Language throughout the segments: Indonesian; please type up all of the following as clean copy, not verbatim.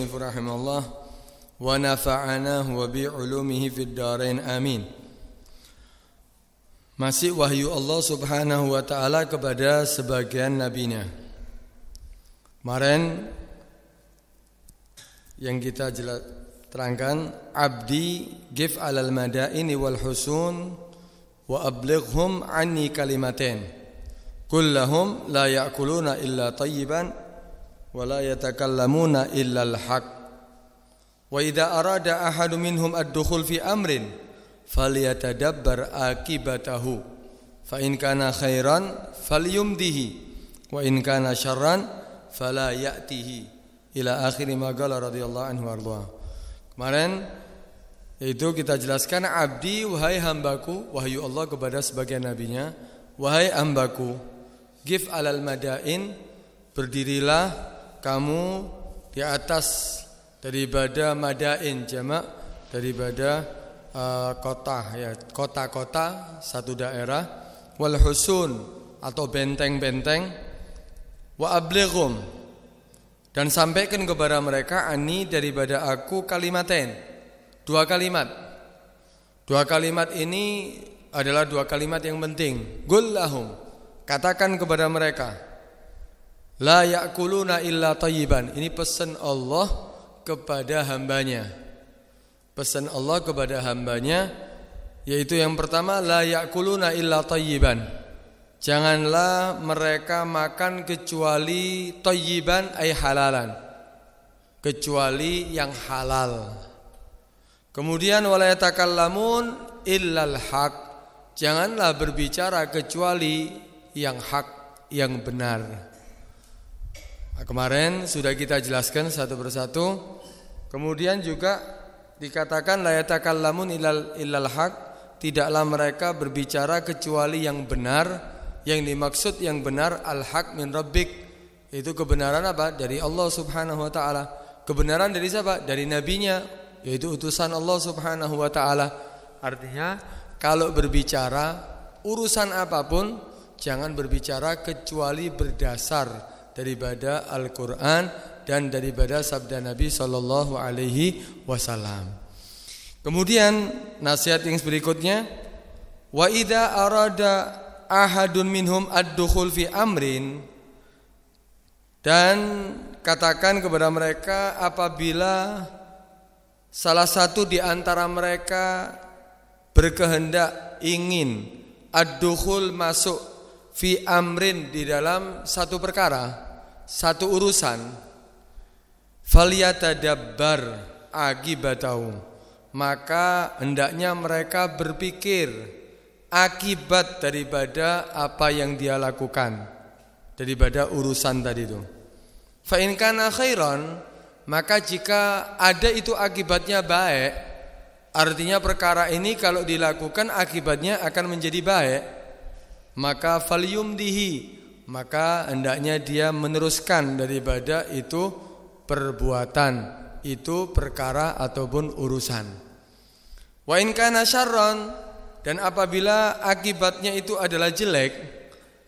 al-musannif rahimahullah wa nafa'anahu wa bi'ulumihi fid dharain amin. Masih wahyu Allah Subhanahu wa taala kepada sebagian nabinya. Kemarin yang kita terangkan, abdi gif alal madaini wal husun wa ablighhum anni kalimatain kullahum la ya'kuluna illa tayyiban wa la yatakallamuna illa al-haq wa idza arada ahadu minhum ad-dukhul fi amrin falyatadabbar akibatahu fa in kana khairan falyumdihi wa in kana syarran fala ya'tihi ila akhir ma qala radhiyallahu anhu warḍah. Kemarin itu kita jelaskan, abdi, wahai hambaku, wahyu Allah kepada sebagian nabinya, wahai hambaku, gif alal madain, berdirilah kamu di atas daripada madain, jamak daripada kota, ya, kota-kota satu daerah, wal husun atau benteng-benteng, wa ablighum, dan sampaikan kepada mereka ani daripada aku kalimaten, dua kalimat. Dua kalimat ini adalah dua kalimat yang penting. Qul lahum, katakan kepada mereka, la ya'kuluna illa tayyiban. Ini pesan Allah kepada hambanya. Pesan Allah kepada hambanya, yaitu yang pertama, la ya'kuluna illa tayyiban. Janganlah mereka makan kecuali tayyiban ay halalan, kecuali yang halal. Kemudian wala yatakallamun illal haq, janganlah berbicara kecuali yang hak, yang benar. Nah, kemarin sudah kita jelaskan satu persatu. Kemudian juga dikatakan la yatakallamun illal haq, tidaklah mereka berbicara kecuali yang benar. Yang dimaksud yang benar al-haq min rabbik, itu kebenaran apa? Dari Allah Subhanahu wa taala. Kebenaran dari siapa? Dari nabinya, yaitu utusan Allah Subhanahu wa taala. Artinya kalau berbicara urusan apapun, jangan berbicara kecuali berdasar daripada Al-Qur'an dan daripada sabda Nabi sallallahu alaihi wasallam. Kemudian nasihat yang berikutnya, wa idza arada ahadun minhum ad-dukhul fi amrin, dan katakan kepada mereka apabila salah satu di antara mereka berkehendak ingin ad-dukhul masuk fi amrin di dalam satu perkara, satu urusan, falyatadabbar akibatahu, maka hendaknya mereka berpikir akibat daripada apa yang dia lakukan, daripada urusan tadi itu. Fa in kana khairan, maka jika ada itu akibatnya baik, artinya perkara ini kalau dilakukan akibatnya akan menjadi baik, maka falyumdihi, maka hendaknya dia meneruskan daripada itu perbuatan, itu perkara ataupun urusan. Wa in kana syarran, dan apabila akibatnya itu adalah jelek,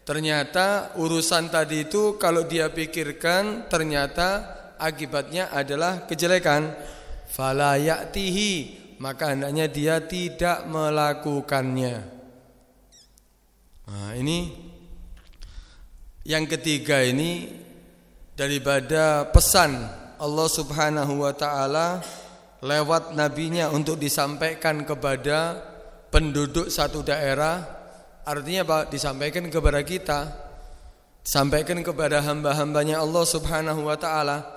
ternyata urusan tadi itu kalau dia pikirkan ternyata akibatnya adalah kejelekan, fala ya'tihi, maka hendaknya dia tidak melakukannya. Nah, ini yang ketiga, ini daripada pesan Allah Subhanahu wa taala lewat nabinya untuk disampaikan kepada penduduk satu daerah. Artinya apa? Disampaikan kepada kita, disampaikan kepada hamba-hambanya Allah Subhanahu wa taala.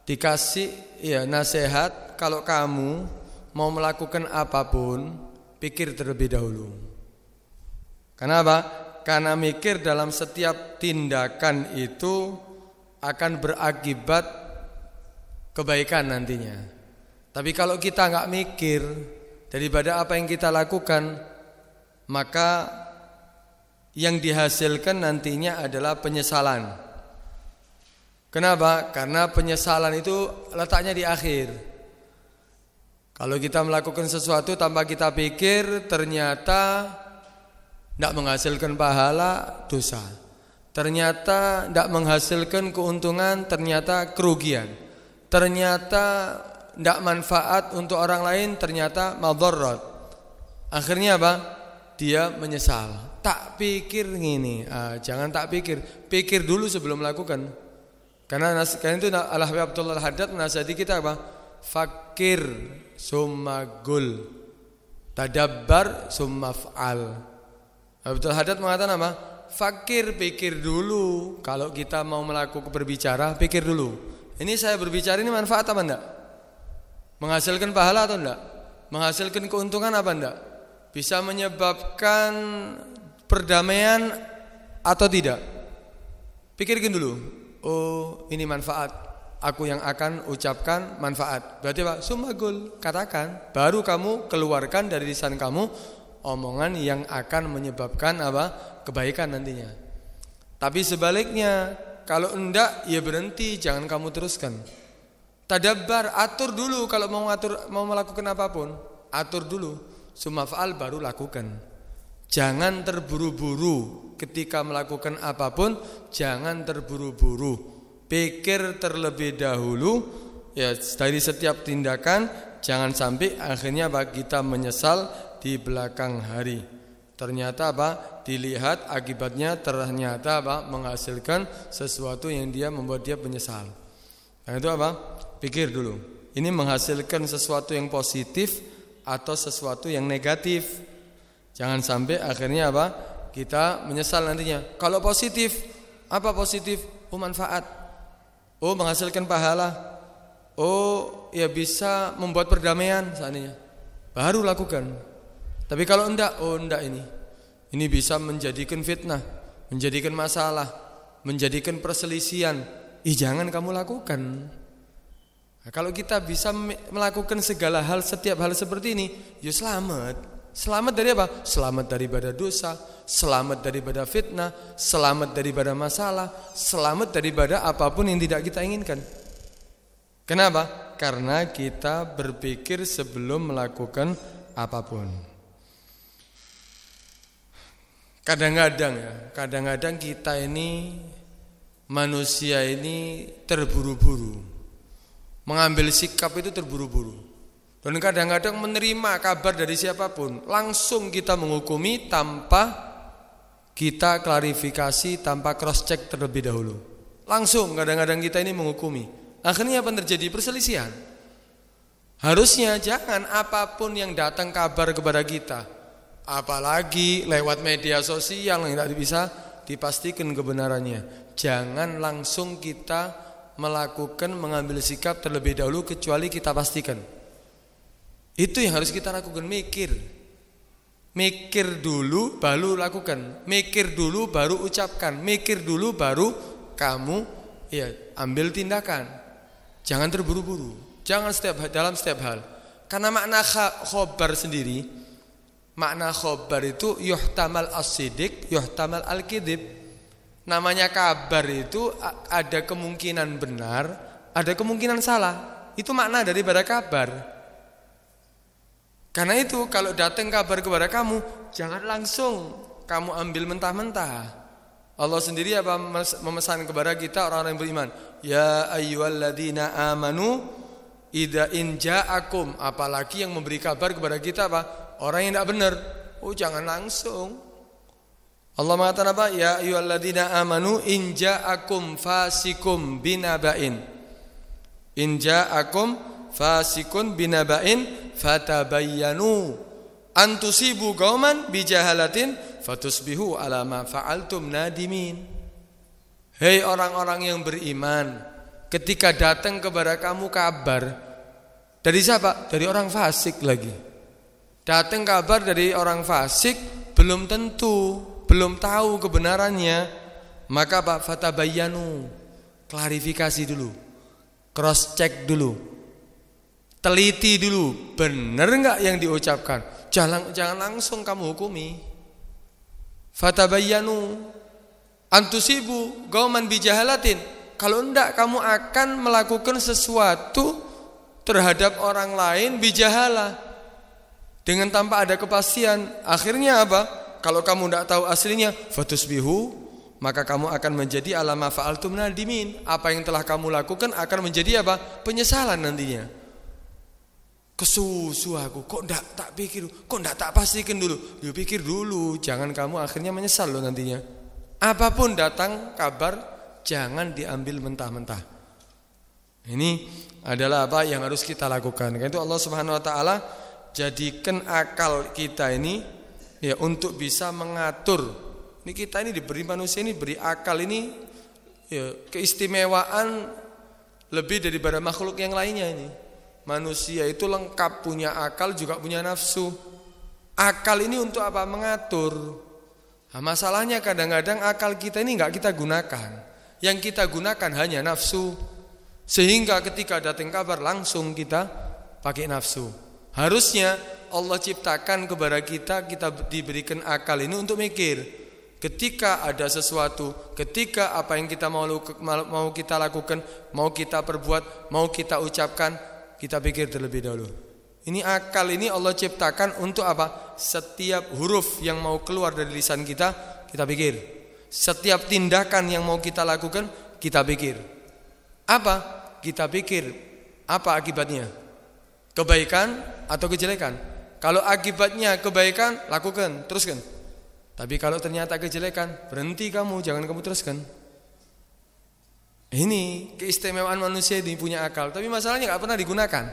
Dikasih ya nasihat, kalau kamu mau melakukan apapun, pikir terlebih dahulu. Kenapa? Karena mikir dalam setiap tindakan itu akan berakibat kebaikan nantinya. Tapi kalau kita enggak mikir daripada apa yang kita lakukan, maka yang dihasilkan nantinya adalah penyesalan. Kenapa? Karena penyesalan itu letaknya di akhir. Kalau kita melakukan sesuatu tanpa kita pikir, ternyata tidak menghasilkan pahala, dosa. Ternyata tidak menghasilkan keuntungan, ternyata kerugian. ternyata tidak manfaat untuk orang lain, ternyata madharat. Akhirnya apa? Dia menyesal. Tak pikir gini, jangan tak pikir dulu sebelum melakukan. Karena itu Al-Habib Abdullah Al-Haddad menasihati kita apa? Fakir summa gul, tadabbar summa fa'al. Abdul Haddad mengatakan apa? Fakir, pikir dulu. Kalau kita mau melakukan berbicara, pikir dulu. Ini saya berbicara ini manfaat apa enggak? Menghasilkan pahala atau enggak? Menghasilkan keuntungan apa enggak? Bisa menyebabkan perdamaian atau tidak? Pikirkan dulu. Oh, ini manfaat. Aku yang akan ucapkan manfaat. Berarti Pak, sumagul, katakan. Baru kamu keluarkan dari lisan kamu omongan yang akan menyebabkan apa? Kebaikan nantinya. Tapi sebaliknya, kalau enggak ya berhenti, jangan kamu teruskan. Tadabbar, atur dulu kalau mau melakukan apapun, atur dulu. Summa fa'al, baru lakukan. Jangan terburu-buru ketika melakukan apapun, jangan terburu-buru. Pikir terlebih dahulu ya dari setiap tindakan, jangan sampai akhirnya kita menyesal di belakang hari. Ternyata dilihat akibatnya ternyata menghasilkan sesuatu yang membuat dia menyesal. Nah itu pikir dulu. Ini menghasilkan sesuatu yang positif atau sesuatu yang negatif. Jangan sampai akhirnya kita menyesal nantinya. Kalau positif, apa positif? Oh manfaat. Oh menghasilkan pahala. Oh ya bisa membuat perdamaian seandainya. Baru lakukan. Tapi kalau enggak, ini bisa menjadikan fitnah, menjadikan masalah, menjadikan perselisihan. Jangan kamu lakukan. Nah, kalau kita bisa melakukan segala hal, setiap hal seperti ini, ya selamat. Selamat dari apa? Selamat daripada dosa, selamat daripada fitnah, selamat daripada masalah, selamat daripada apapun yang tidak kita inginkan. Kenapa? Karena kita berpikir sebelum melakukan apapun. Kadang-kadang kita ini manusia ini terburu-buru. Mengambil sikap itu terburu-buru. Dan kadang-kadang menerima kabar dari siapapun, langsung kita menghukumi tanpa kita klarifikasi, tanpa cross check terlebih dahulu. Langsung kadang-kadang kita ini menghukumi. Akhirnya apa terjadi? Perselisihan. Harusnya jangan apapun yang datang kabar kepada kita, apalagi lewat media sosial yang tidak bisa dipastikan kebenarannya, jangan langsung kita mengambil sikap terlebih dahulu kecuali kita pastikan. Itu yang harus kita lakukan. Mikir dulu baru lakukan, mikir dulu baru ucapkan, mikir dulu baru kamu ambil tindakan. Jangan terburu-buru, jangan dalam setiap hal. Karena makna khobar sendiri, makna khobar itu yuhtamal as-sidik, yuhtamal al-kidib. Namanya kabar itu ada kemungkinan benar, ada kemungkinan salah. Itu makna daripada kabar. Karena itu kalau datang kabar kepada kamu, jangan langsung kamu ambil mentah-mentah. Allah sendiri memesan kepada kita orang-orang yang beriman, ya ayyuhalladzina amanu idza in ja'akum, apalagi yang memberi kabar kepada kita orang yang tidak benar. Jangan langsung. Allah mengatakan ya ayyuhalladzina amanu in ja'akum fasikum binaba'in. In ja'akum fasikun binaba'in fatabayyanu an tusibu qauman bijahalatin fatusbihu ala ma fa'altum nadimin. Hei orang-orang yang beriman, ketika datang kepada kamu kabar dari siapa? Dari orang fasik lagi. Datang kabar dari orang fasik, belum tentu, belum tahu kebenarannya, maka fatabayyanu, klarifikasi dulu, cross check dulu, teliti dulu, benar enggak yang diucapkan. Jangan langsung kamu hukumi. Fatabayyanu antusibu qauman bijahalatin. Kalau enggak kamu akan melakukan sesuatu terhadap orang lain bijahalah, dengan tanpa ada kepastian. Akhirnya apa? Kalau kamu enggak tahu aslinya, fatusbihu, maka kamu akan menjadi ala ma fa'altum nadimin. Apa yang telah kamu lakukan akan menjadi apa? Penyesalan nantinya. Kesusu aku, kok ndak tak pikir, kok ndak tak pastikan dulu. Ya pikir dulu, jangan kamu akhirnya menyesal loh nantinya. Apapun datang kabar, jangan diambil mentah-mentah. Ini adalah apa yang harus kita lakukan. Karena itu Allah Subhanahu wa taala jadikan akal kita ini ya untuk bisa mengatur. Ini kita ini diberi, manusia ini beri akal ini ya, keistimewaan lebih daripada makhluk yang lainnya ini. Manusia itu lengkap, punya akal juga punya nafsu. Akal ini untuk apa? Mengatur. Nah, masalahnya kadang-kadang akal kita ini enggak kita gunakan. Yang kita gunakan hanya nafsu. Sehingga ketika datang kabar langsung kita pakai nafsu. Harusnya Allah ciptakan kepada kita diberikan akal ini untuk mikir. Ketika ada sesuatu, ketika apa yang kita mau kita lakukan, mau kita perbuat, mau kita ucapkan, kita pikir terlebih dahulu. Ini akal ini Allah ciptakan untuk apa? Setiap huruf yang mau keluar dari lisan kita, kita pikir. Setiap tindakan yang mau kita lakukan, kita pikir. Apa? Kita pikir apa akibatnya? Kebaikan atau kejelekan? Kalau akibatnya kebaikan, lakukan, teruskan. Tapi kalau ternyata kejelekan, berhenti kamu, jangan kamu teruskan. Ini keistimewaan manusia ini punya akal, tapi masalahnya enggak pernah digunakan.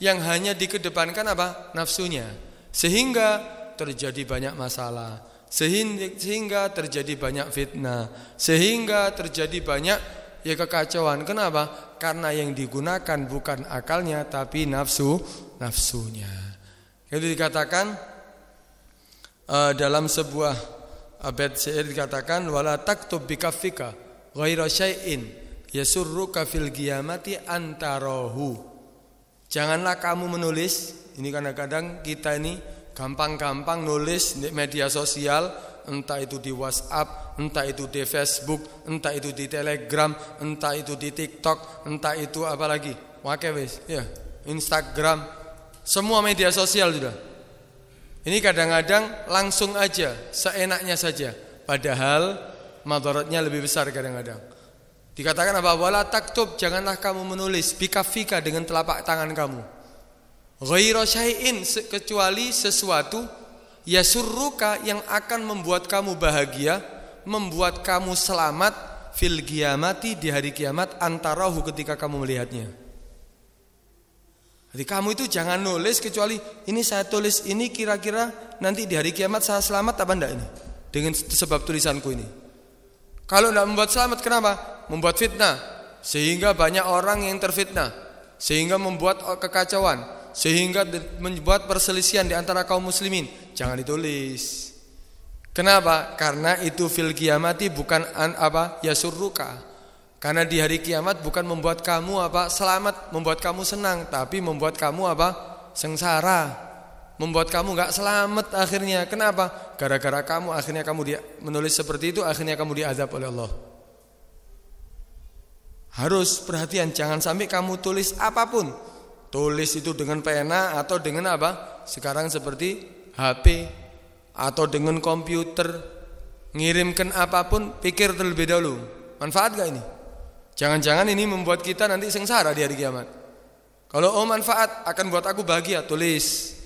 Yang hanya dikedepankan apa? Nafsunya. Sehingga terjadi banyak masalah, sehingga terjadi banyak fitnah, sehingga terjadi banyak ya kekacauan. Kenapa? Karena yang digunakan bukan akalnya tapi nafsunya. Itu dikatakan dalam sebuah bait syair dikatakan wala taktub bikaffika ghaira syai'in yasurruka fil qiyamati antarahu. Janganlah kamu menulis. Ini kadang-kadang kita ini gampang-gampang nulis di media sosial, entah itu di WhatsApp, entah itu di Facebook, entah itu di Telegram, entah itu di TikTok, entah itu apa lagi, ya, Instagram, semua media sosial sudah. Ini kadang-kadang langsung aja, seenaknya saja, padahal madaratnya lebih besar kadang-kadang. Dikatakan apa? Wala taktub, janganlah kamu menulis bikafika dengan telapak tangan kamu. Ghaira syai'in, kecuali sesuatu yasurruka yang akan membuat kamu bahagia, membuat kamu selamat fil qiyamati, di hari kiamat, antarahu, ketika kamu melihatnya. Jadi kamu itu jangan nulis kecuali ini saya tulis ini kira-kira nanti di hari kiamat saya selamat apa enggak ini dengan sebab tulisanku ini. Kalau enggak membuat selamat, kenapa? Membuat fitnah, sehingga banyak orang yang terfitnah, sehingga membuat kekacauan, sehingga membuat perselisihan di antara kaum muslimin. Jangan ditulis. Kenapa? Karena itu fil qiyamati, bukan yasurruka. Karena di hari kiamat bukan membuat kamu selamat, membuat kamu senang, tapi membuat kamu sengsara, membuat kamu enggak selamat akhirnya. Kenapa? Gara-gara kamu akhirnya kamu menulis seperti itu, akhirnya kamu diazab oleh Allah. Harus perhatian, jangan sampai kamu tulis apapun. Tulis itu dengan pena atau dengan sekarang seperti HP atau dengan komputer. Ngirimkan apapun, pikir terlebih dahulu, manfaat gak ini? Jangan-jangan ini membuat kita nanti sengsara di hari kiamat. Kalau manfaat akan buat aku bahagia, tulis.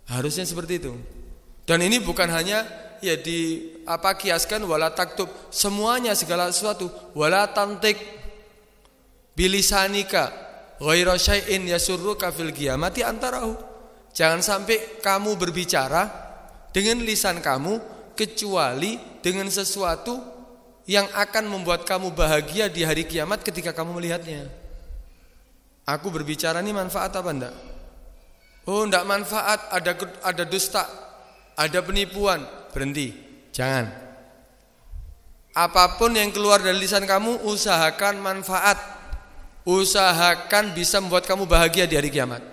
Harusnya seperti itu. Dan ini bukan hanya ya kiaskan wala taktub, semuanya, segala sesuatu. Wala tantik bilisanika ghaira syai'in yasurruka fil qiyamati antarahu. Jangan sampai kamu berbicara dengan lisan kamu kecuali dengan sesuatu yang akan membuat kamu bahagia di hari kiamat ketika kamu melihatnya. Aku berbicara ini manfaat apa enggak? Oh, enggak manfaat, ada dusta, ada penipuan, berhenti. Jangan. Apapun yang keluar dari lisan kamu, usahakan manfaat. Usahakan bisa membuat kamu bahagia di hari kiamat.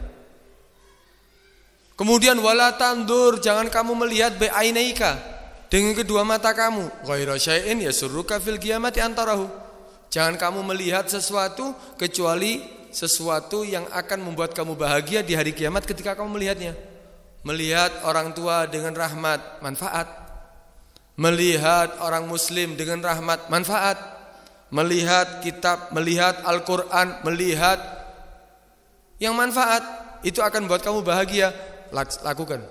Kemudian wala tandur, jangan kamu melihat bi'ainaika, dengan kedua mata kamu. Ghaira syai'in yasurruka fil qiyamati antarahu. Jangan kamu melihat sesuatu kecuali sesuatu yang akan membuat kamu bahagia di hari kiamat ketika kamu melihatnya. Melihat orang tua dengan rahmat, manfaat. Melihat orang muslim dengan rahmat, manfaat. Melihat kitab, melihat Al-Quran, melihat yang manfaat, itu akan membuat kamu bahagia, lakukan.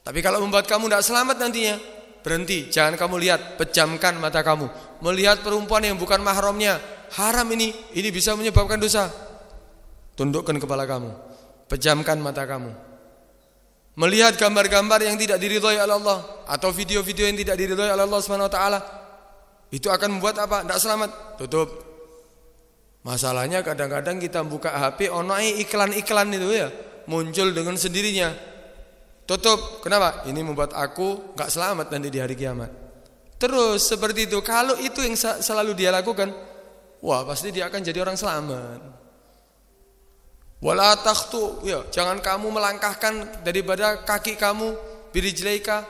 Tapi kalau membuat kamu tidak selamat nantinya, berhenti, jangan kamu lihat, pejamkan mata kamu. Melihat perempuan yang bukan mahramnya, haram ini bisa menyebabkan dosa. Tundukkan kepala kamu, pejamkan mata kamu. Melihat gambar-gambar yang tidak diridhoi oleh Allah, atau video-video yang tidak diridhoi oleh Allah Subhanahu wa taala, itu akan membuat apa? Tidak selamat. Tutup. Masalahnya kadang-kadang kita buka HP, iklan-iklan itu ya, muncul dengan sendirinya. Tutup. Kenapa? Ini membuat aku gak selamat nanti di hari kiamat. Terus seperti itu. Kalau itu yang selalu dia lakukan, wah pasti dia akan jadi orang selamat. Wala takhtu, ya, jangan kamu melangkahkan daripada kaki kamu birijlaika,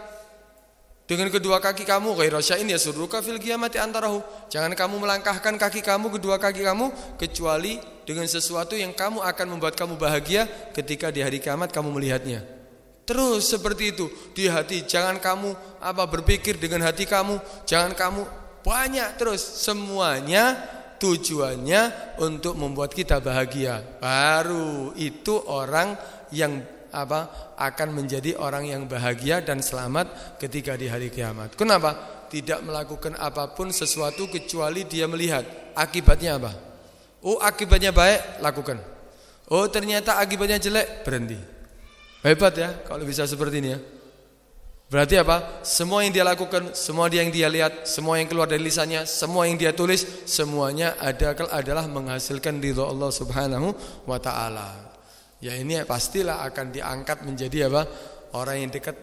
dengan kedua kaki kamu, ghairu syai'in yasurruka fil qiyamati antarahu. Jangan kamu melangkahkan kaki kamu, kedua kaki kamu, kecuali dengan sesuatu yang kamu akan membuat kamu bahagia ketika di hari kiamat kamu melihatnya. Terus seperti itu di hati, jangan kamu berpikir dengan hati kamu, jangan kamu banyak terus, semuanya tujuannya untuk membuat kita bahagia. Baru itu orang yang akan menjadi orang yang bahagia dan selamat ketika di hari kiamat. Kenapa? Tidak melakukan apapun sesuatu kecuali dia melihat akibatnya apa. Oh, akibatnya baik, lakukan. Oh, ternyata akibatnya jelek, berhenti. Hebat ya kalau bisa seperti ini ya. Berarti apa? Semua yang dia lakukan, semua yang dia lihat, semua yang keluar dari lisannya, semua yang dia tulis, semuanya adalah menghasilkan ridha Allah Subhanahu wa taala. Ya ini pastilah akan diangkat menjadi apa? Orang yang dekat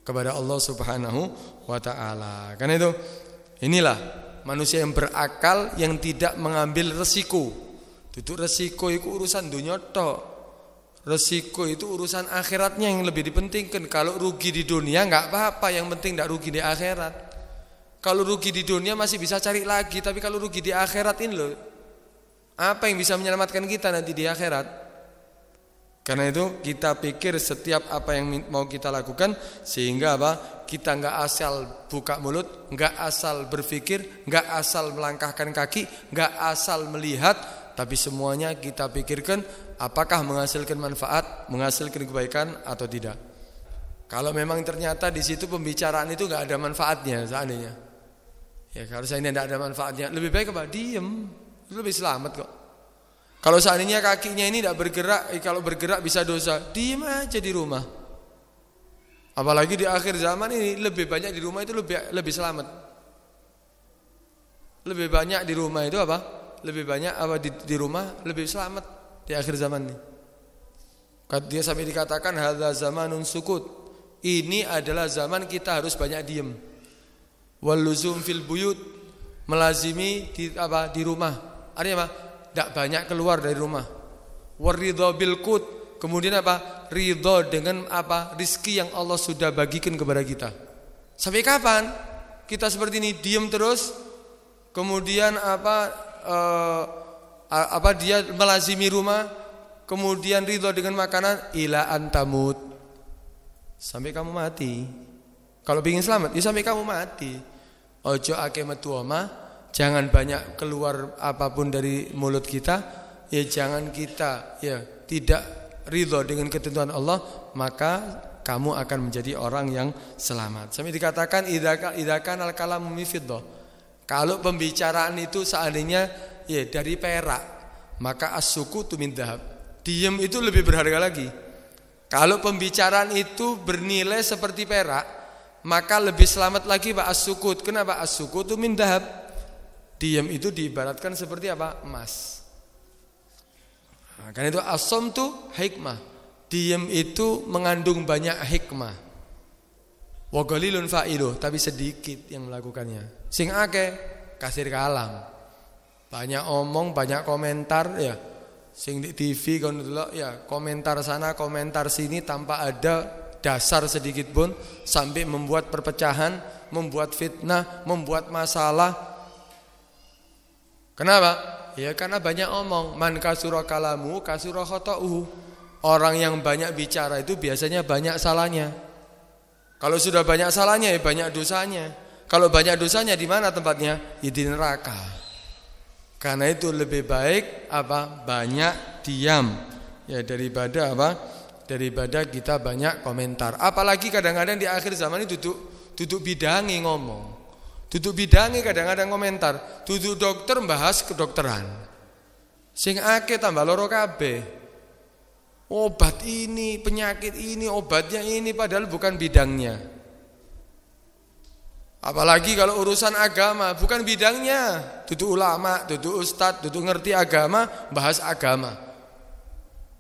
kepada Allah Subhanahu wa taala. Karena itu inilah manusia yang berakal, yang tidak mengambil resiko. Duduk resiko itu urusan dunia tok. Resiko itu urusan akhiratnya yang lebih dipentingkan. Kalau rugi di dunia enggak apa-apa, yang penting enggak rugi di akhirat. Kalau rugi di dunia masih bisa cari lagi, tapi kalau rugi di akhirat ini loh, apa yang bisa menyelamatkan kita nanti di akhirat? Karena itu kita pikir setiap apa yang mau kita lakukan, sehingga kita enggak asal buka mulut, enggak asal berpikir, enggak asal melangkahkan kaki, enggak asal melihat, tapi semuanya kita pikirkan apakah menghasilkan manfaat, menghasilkan kebaikan atau tidak. Kalau memang ternyata di situ pembicaraan itu enggak ada manfaatnya seandainya, ya kalau seandainya enggak ada manfaatnya, lebih baik diem, lebih selamat kok. Kalau seandainya kakinya ini tidak bergerak, kalau bergerak bisa dosa, diem aja di rumah. Apalagi di akhir zaman ini lebih banyak di rumah itu lebih selamat. Lebih banyak di rumah itu lebih banyak di rumah lebih selamat di akhir zaman ini. Dia sampai dikatakan hadza zamanun sukut. Ini adalah zaman kita harus banyak diem. Wal luzum fil buyut, melazimi di rumah. Artinya apa? Tidak banyak keluar dari rumah. Waridho bil qut, kemudian ridho dengan rizki yang Allah sudah bagikan kepada kita. Sampai kapan kita seperti ini diam terus? Kemudian dia melazimi rumah, kemudian ridho dengan makanan, ila antamut, sampai kamu mati. Kalau ingin selamat, ya sampai kamu mati. Ojo ake metu omah. Jangan banyak keluar apapun dari mulut kita. Ya jangan kita tidak ridho dengan ketentuan Allah, maka kamu akan menjadi orang yang selamat. Sampai dikatakan idza kana al-kalamu mifiddah. Kalau pembicaraan itu seandainya dari perak, maka as-sukutu min dhahab. Diam itu lebih berharga lagi. Kalau pembicaraan itu bernilai seperti perak, maka lebih selamat lagi as-sukut. Kenapa? As-sukutu min dhahab. Diam itu diibaratkan seperti emas. Nah, karena itu as-somtu hikmah. Diam itu mengandung banyak hikmah. Wa qalilun fa'iluh, tapi sedikit yang melakukannya. Sing akeh kasir kalam. Banyak omong, banyak komentar ya. Sing di TV kon delok ya, komentar sana, komentar sini tanpa ada dasar sedikit pun, sampai membuat perpecahan, membuat fitnah, membuat masalah. Kenapa? Ya karena banyak omong. Man kasura kalamu kasura khata'uhu. Orang yang banyak bicara itu biasanya banyak salahnya. Kalau sudah banyak salahnya ya banyak dosanya. Kalau banyak dosanya di mana tempatnya? Ya di neraka. Karena itu lebih baik banyak diam ya daripada daripada kita banyak komentar. Apalagi kadang-kadang di akhir zaman ini duduk bidangi ngomong. Duduk bidangi kadang-kadang komentar. Duduk dokter bahas kedokteran. Sing akeh tambah loro kabeh. Obat ini, penyakit ini, obatnya ini padahal bukan bidangnya. Apalagi kalau urusan agama, bukan bidangnya. Duduk ulama, duduk ustadz, duduk ngerti agama, bahas agama.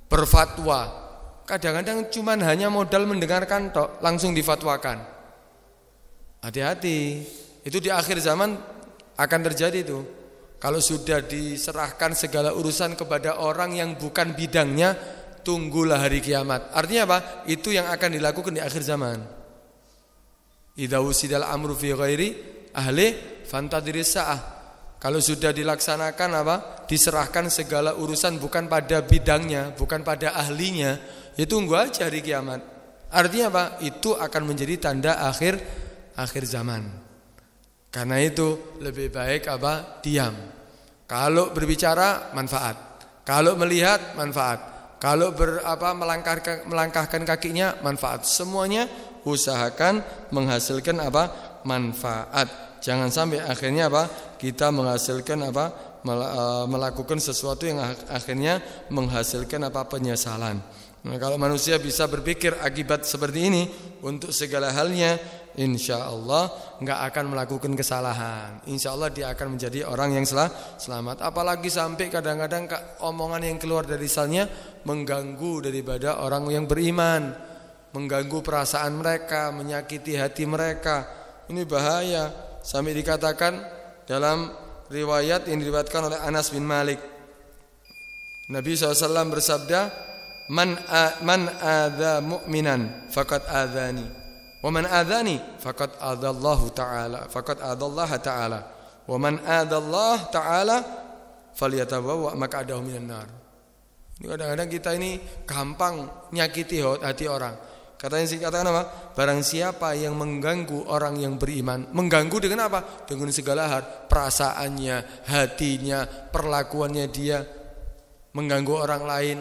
Berfatwa. Kadang-kadang cuman hanya modal mendengarkan tok, langsung difatwakan. Hati-hati. Itu di akhir zaman akan terjadi itu. Kalau sudah diserahkan segala urusan kepada orang yang bukan bidangnya, tunggulah hari kiamat. Artinya apa? Itu yang akan dilakukan di akhir zaman. Idza wusidal amru fi ghairi ahli fantadhiris saah. Kalau sudah dilaksanakan diserahkan segala urusan bukan pada bidangnya, bukan pada ahlinya, ya tunggu aja hari kiamat. Artinya apa? Itu akan menjadi tanda akhir zaman. Karena itu lebih baik diam. Kalau berbicara manfaat. Kalau melihat manfaat. Kalau melangkahkan kakinya manfaat. Semuanya usahakan menghasilkan manfaat. Jangan sampai akhirnya kita menghasilkan melakukan sesuatu yang akhirnya menghasilkan penyesalan. Nah, kalau manusia bisa berpikir akibat seperti ini untuk segala halnya, insya Allah nggak akan melakukan kesalahan. Insya Allah dia akan menjadi orang yang selamat. Apalagi sampai kadang-kadang omongan yang keluar dari lisannya mengganggu daripada orang yang beriman, mengganggu perasaan mereka, menyakiti hati mereka. Ini bahaya. Sampai dikatakan dalam riwayat yang diriwayatkan oleh Anas bin Malik, Nabi SAW bersabda, Man adza mu'minan faqad adzani, wa man adzani faqad adzallahu ta'ala, faqad adzallaha ta'ala, wa man adzallahu ta'ala falyatabawwa maq'adahu minan nar. Ini kadang-kadang kita ini gampang nyakiti hati orang. Katakan apa? Barang siapa yang mengganggu orang yang beriman, mengganggu dengan apa? Dengan segala hal, perasaannya, hatinya, perlakuannya dia, mengganggu orang lain.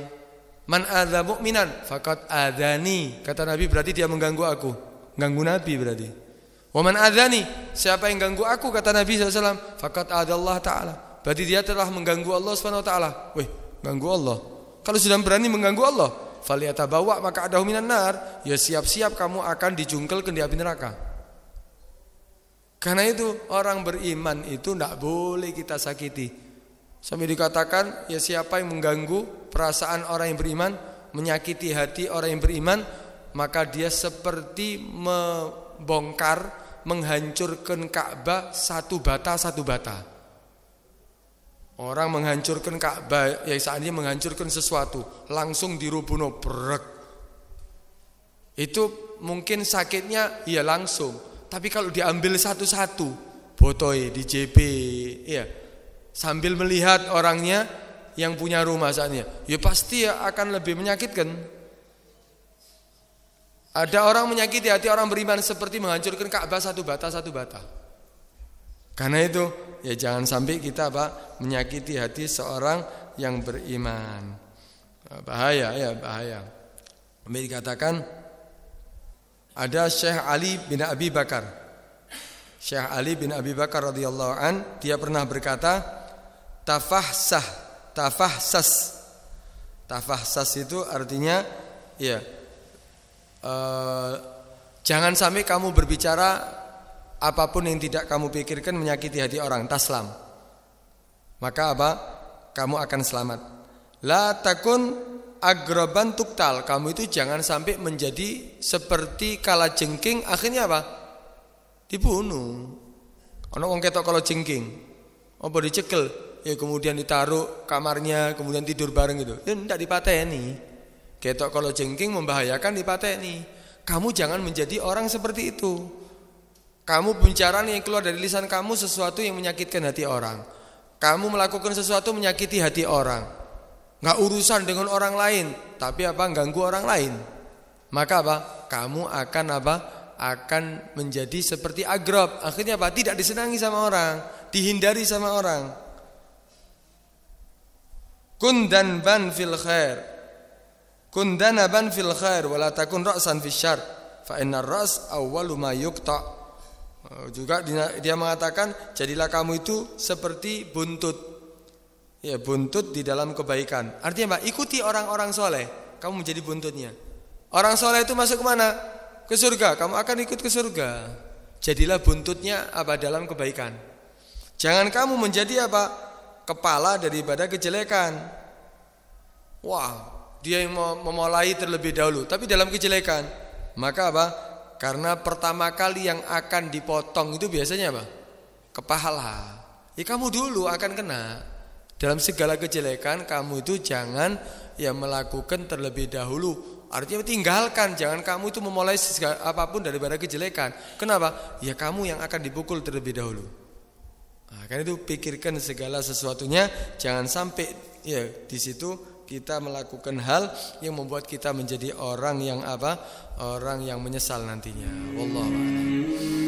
Man adza mu'minan faqad adzani. Kata Nabi berarti dia mengganggu aku. Ganggu Nabi berarti. Wa man adzani, siapa yang ganggu aku kata Nabi SAW, faqad adzallahu ta'ala. Berarti dia telah mengganggu Allah Subhanahu wa taala. Weh, ganggu Allah. Kalau sudah berani mengganggu Allah, falyatabawwa maq'adahu minan nar, ya siap-siap kamu akan dijungkelkan di api neraka. Karena itu orang beriman itu tidak boleh kita sakiti. Sampai dikatakan ya siapa yang mengganggu perasaan orang yang beriman, menyakiti hati orang yang beriman, maka dia seperti membongkar, menghancurkan Ka'bah satu bata. Orang menghancurkan Ka'bah, ya saatnya menghancurkan sesuatu, langsung dirubuhno brek. Itu mungkin sakitnya ya langsung, tapi kalau diambil satu-satu, botoi di JB, ya sambil melihat orangnya yang punya rumah saatnya, ya pasti ya akan lebih menyakitkan. Ada orang menyakiti hati orang beriman seperti menghancurkan Ka'bah satu bata. Karena itu ya jangan sampai kita menyakiti hati seorang yang beriman. Bahaya ya, bahaya. Sampai dikatakan ada Syekh Ali bin Abi Bakar. Syekh Ali bin Abi Bakar radhiyallahu an, dia pernah berkata, tafahsas. Tafahsas itu artinya ya jangan sampai kamu berbicara apapun yang tidak kamu pikirkan menyakiti hati orang, taslam. Maka kamu akan selamat. La takun agroban tuktal. Kamu itu jangan sampai menjadi seperti kalajengking, akhirnya dibunuh. Ono wong ketok kalajengking, apa dicekel, ya kemudian ditaruh kamarnya, kemudian tidur bareng gitu. Ya ndak dipateni. Ketok kalajengking membahayakan, dipateni. Kamu jangan menjadi orang seperti itu. Kamu pembicaraan yang keluar dari lisan kamu sesuatu yang menyakitkan hati orang. Kamu melakukan sesuatu menyakiti hati orang. Enggak urusan dengan orang lain, tapi ganggu orang lain. Maka kamu akan Akan menjadi seperti agrab. Akhirnya apa? Tidak disenangi sama orang, dihindari sama orang. Kun danban fil khair, kun danaban fil khair, wala takun ra'san fil syarr, fa innar ra's awwalu ma yuqta. Juga dia mengatakan, jadilah kamu itu seperti buntut. Ya, buntut di dalam kebaikan. Artinya apa? Ikuti orang-orang soleh, kamu menjadi buntutnya. Orang soleh itu masuk ke mana? Ke surga, kamu akan ikut ke surga. Jadilah buntutnya apa? Dalam kebaikan. Jangan kamu menjadi apa? Kepala daripada kejelekan. Wah, dia yang memulai terlebih dahulu, tapi dalam kejelekan. Maka apa? Karena pertama kali yang akan dipotong itu biasanya apa? Kepala. Ya kamu dulu akan kena. Dalam segala kejelekan kamu itu jangan ya melakukan terlebih dahulu. Artinya tinggalkan, jangan kamu itu memulai apapun daripada kejelekan. Kenapa? Ya kamu yang akan dipukul terlebih dahulu. Nah, karena itu pikirkan segala sesuatunya, jangan sampai ya di situ kita melakukan hal yang membuat kita menjadi orang yang apa? Orang yang menyesal nantinya. Wallahu a'lam.